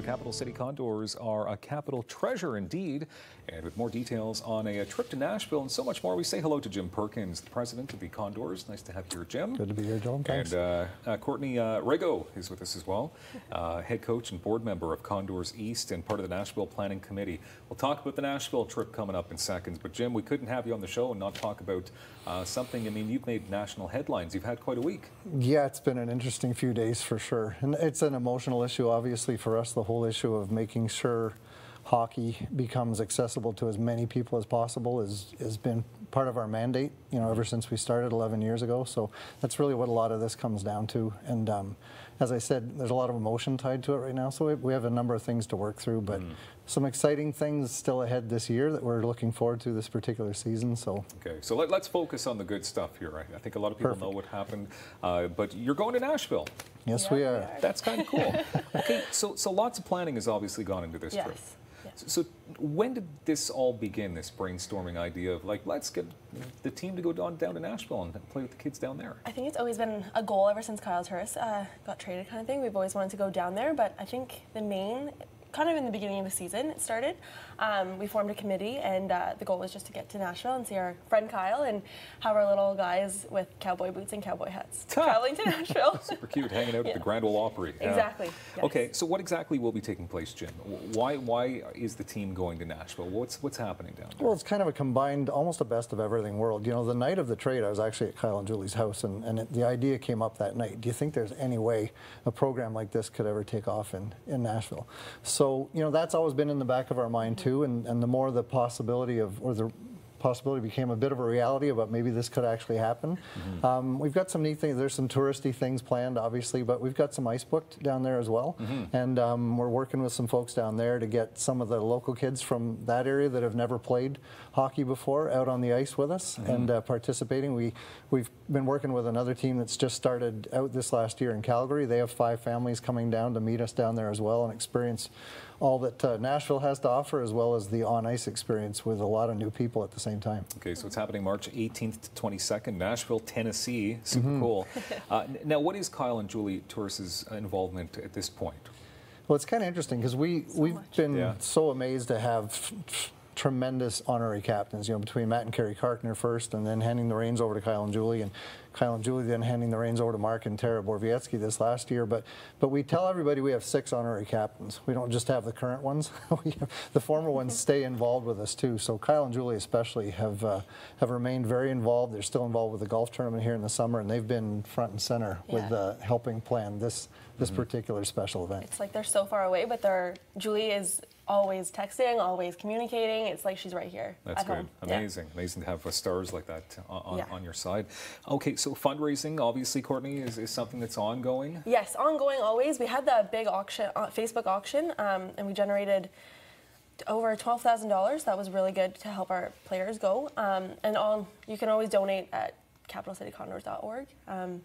Capital City Condors are a capital treasure indeed. And with more details on a trip to Nashville and so much more, we say hello to Jim Perkins, the president of the Condors. Nice to have you here, Jim. Good to be here, Joel. Thanks. And Courtney Rego is with us as well, head coach and board member of Condors East and part of the Nashville Planning Committee. We'll talk about the Nashville trip coming up in seconds, but Jim, we couldn't have you on the show and not talk about something. I mean, you've made national headlines. You've had quite a week. Yeah, it's been an interesting few days for sure. And it's an emotional issue, obviously, for us, the whole issue of making sure hockey becomes accessible to as many people as possible has been part of our mandate, you know, ever since we started 11 years ago. So that's really what a lot of this comes down to. And as I said, there's a lot of emotion tied to it right now. So we have a number of things to work through, but some exciting things still ahead this year that we're looking forward to this particular season. So okay, so let's focus on the good stuff here. I think a lot of people know what happened, but you're going to Nashville. Yes, we are. That's kind of cool. Okay, so lots of planning has obviously gone into this trip. So when did this all begin, this brainstorming idea of like, let's get the team to go down to Nashville and play with the kids down there? I think it's always been a goal ever since Kyle Turris got traded kind of thing. We've always wanted to go down there, but I think the main, kind of in the beginning of the season, it started. We formed a committee, and the goal was just to get to Nashville and see our friend Kyle and have our little guys with cowboy boots and cowboy hats traveling to Nashville. Super cute, hanging out at the Grand Ole Opry. Exactly. Yes. Okay, so what exactly will be taking place, Jim? Why is the team going to Nashville? What's happening down there? Well, it's kind of a combined, almost a best of everything world. You know, the night of the trade, I was actually at Kyle and Julie's house, and the idea came up that night. Do you think there's any way a program like this could ever take off in Nashville? So, you know, that's always been in the back of our mind too, and the more the possibility of, or the possibility became a bit of a reality about maybe this could actually happen. We've got some neat things. There's some touristy things planned, obviously, but we've got some ice booked down there as well. And we're working with some folks down there to get some of the local kids from that area that have never played hockey before out on the ice with us and participating. We've been working with another team that's just started out this last year in Calgary. They have 5 families coming down to meet us down there as well and experience all that Nashville has to offer, as well as the on-ice experience with a lot of new people at the same time. Okay, so it's happening March 18th to 22nd, Nashville, Tennessee. Super cool. Now, what is Kyle and Julie Turris's involvement at this point? Well, it's kind of interesting because we've been so amazed to have tremendous honorary captains, you know, between Matt and Carrie Karkner first, and then handing the reins over to Kyle and Julie, and Kyle and Julie then handing the reins over to Mark and Tara Borvietsky this last year. But we tell everybody we have 6 honorary captains. We don't just have the current ones. The former ones stay involved with us too. So Kyle and Julie especially have remained very involved. They're still involved with the golf tournament here in the summer, and they've been front and center with helping plan this particular special event. It's like they're so far away, but Julie is always texting, always communicating. It's like she's right here. That's good. Home. Amazing. Amazing to have stars like that on your side. Okay, so fundraising, obviously, Courtney, is something that's ongoing? Yes, ongoing always. We had the big auction, Facebook auction, and we generated over $12,000. That was really good to help our players go. And you can always donate at capitalcitycondors.org.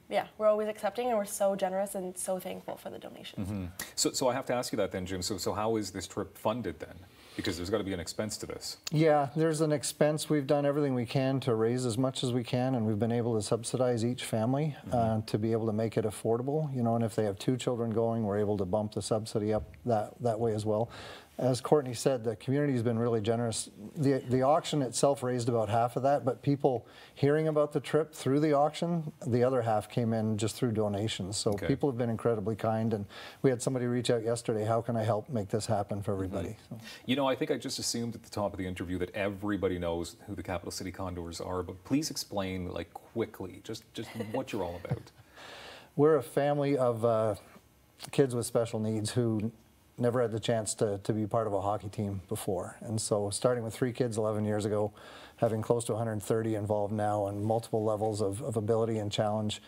Yeah, we're always accepting, and we're so generous and so thankful for the donations. So I have to ask you that then, Jim. So how is this trip funded then? Because there's got to be an expense to this. Yeah, there's an expense. We've done everything we can to raise as much as we can, and we've been able to subsidize each family to be able to make it affordable. You know, and if they have 2 children going, we're able to bump the subsidy up that way as well. As Courtney said, the community has been really generous. The auction itself raised about half of that, but people hearing about the trip through the auction, the other half came in just through donations. So people have been incredibly kind, and we had somebody reach out yesterday, how can I help make this happen for everybody? So. You know, I think I just assumed at the top of the interview that everybody knows who the Capital City Condors are, but please explain, like, quickly, just what you're all about. We're a family of kids with special needs who never had the chance to be part of a hockey team before. And so starting with 3 kids 11 years ago, having close to 130 involved now on multiple levels of ability and challenge.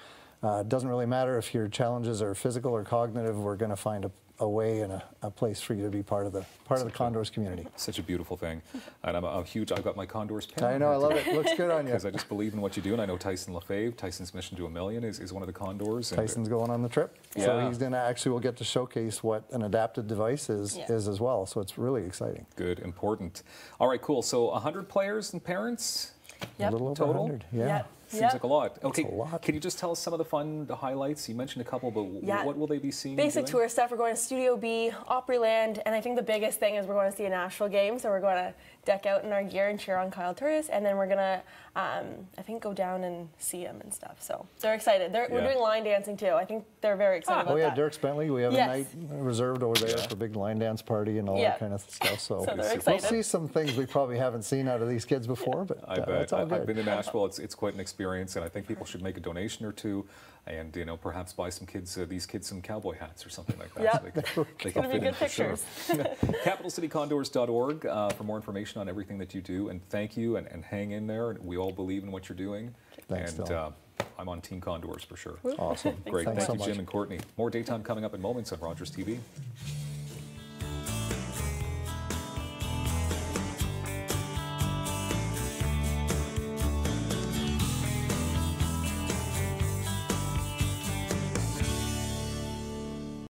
It doesn't really matter if your challenges are physical or cognitive, we're going to find a way and a place for you to be part of the Condors community. Such a beautiful thing. And I've got my Condors pin. I know, I love it. Looks good on you. Because I just believe in what you do, and I know Tyson Lefebvre, Tyson's Mission to $1 Million is one of the Condors. Tyson's going on the trip. So he's going to actually, we'll get to showcase what an adapted device is as well. So it's really exciting. Good, important. All right, cool. So 100 players and parents? A little over total? 100, yeah. Seems like a lot. Okay, a lot. can you just tell us some of the fun highlights? You mentioned a couple, but what will they be seeing? Basic tour stuff. We're going to Studio B, Opryland, and I think the biggest thing is we're going to see a Nashville game. So we're going to deck out in our gear and cheer on Kyle Turris, and then we're going to, I think, go down and see him and stuff. So they're excited. We're doing line dancing too. I think they're very excited about that. Dirk Bentley. We have a night reserved over there for a big line dance party and all that kind of stuff. So, they're excited. We'll see some things we probably haven't seen out of these kids before, but I bet. that's all good. I've been to Nashville. It's quite an experience, and I think people should make a donation or two, and perhaps buy some kids these kids some cowboy hats or something like that. Yep. So they can fit in good for pictures. Sure. CapitalCityCondors.org for more information on everything that you do, and thank you, and hang in there. We all believe in what you're doing. Thanks, and Dylan. I'm on Team Condors for sure. Awesome. Great. Thanks Thank so you, Jim much. and Courtney. More daytime coming up in moments on Rogers TV.